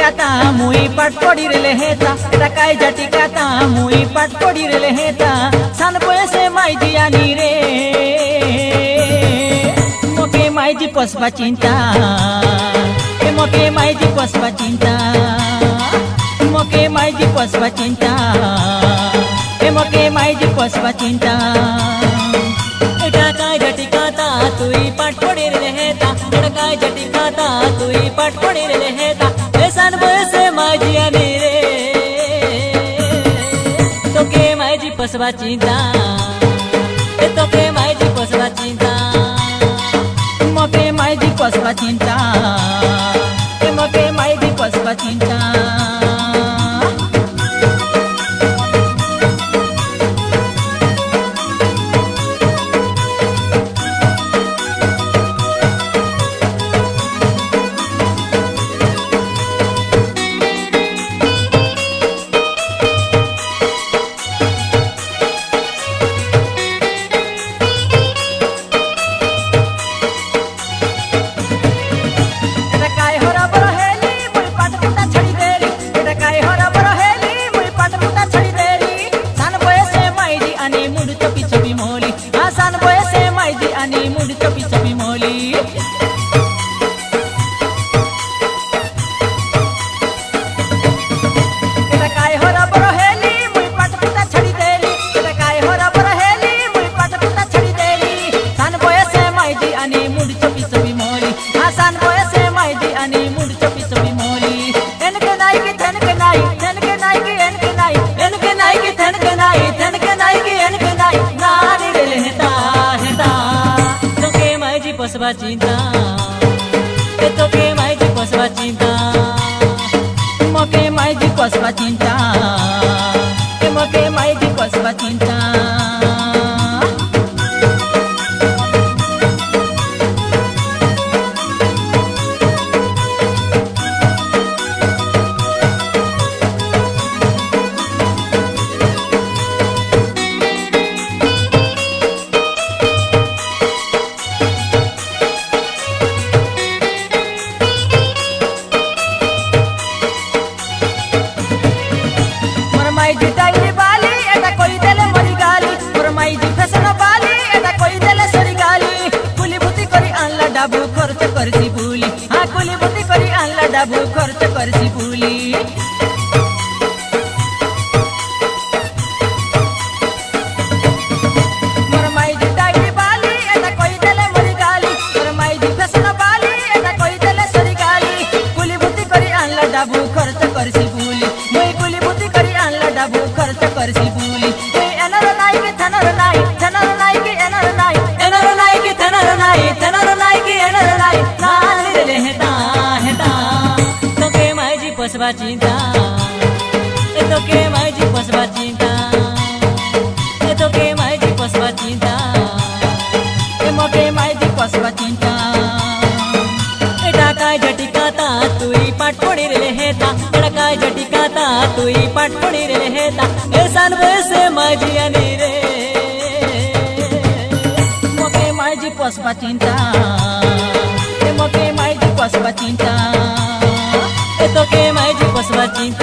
झटिकाता मुई पाट पड़ी रे हेता टकाई झटिकाता मुई पाट पड़ी रे हेता सान बयसे माई दियानी रे मोके माई जी पसबा चिंता ए मोके माई जी पसबा चिंता मोके माई जी पसबा चिंता ए मोके माई जी पसबा चिंता टकाई झटिकाता तुई पाट पड़ी रे हेता टकाई झटिकाता तुई पाट पड़ी रे हेता सान बयसे माई दियानी रे तोके माई जी पसबा चिंता ए तोके माई जी पसबा चिंता मोके माई जी पसबा चिंता ए मोके माई जी पसबा चिंता आणि मुड चपी चपी मोली काय होरा बरहेली मुई पाट पुता छडी देली काय होरा बरहेली मुई पाट पुता छडी देली सान बयसे मायदी आणि मुड चपी चपी मोली हा सान बयसे मायदी आणि मुड चपी चपी मोली एनके नाही की थनके नाही थनके नाही की एनके नाही एनके नाही की थनके नाही थनके नाही की एनके नाही नानी रे हेता पसबा चिंता ए तोके माई जी पसबा चिंता मोके माई जी पसबा चिंता ए मोके माई जी पसबा चिंता माई जी डाइली बाली एटा कोई देले मरी गाली और माई जी फैशन बाली एटा कोई देले सरी गाली कुली बुती करी आणला डाबू खर्च करसी भूली हां कुली बुती करी आणला डाबू खर्च करसी भूली मोर माई जी डाइली बाली एटा कोई देले मरी गाली और माई जी फैशन बाली एटा कोई देले सरी गाली कुली बुती करी आणला डाबू खर्च करसी भूली मोई कुली बुती करी आणला डाबू खर्च करसी भूली ए एनर नाही की थनर नाही की एनर नाही की थनर नाही की एनर नाही नानी रे हेता हेता तोके माई जी पसबा चिंता ए तोके माई जी पसबा चिंता ए तोके माई जी पसबा चिंता ए मोके माई जी पसबा चिंता ए टाकाय झटिकाता तुई पाट पड़ी रे हेता टकाय झटिकाता तुई पाट पड़ी रे हेता ए सान बयसे माई दियानी रे मोके माई जी पसबा चिंता ए मोके माई जी पसबा चिंता ए तोके माई जी पसबा चिंता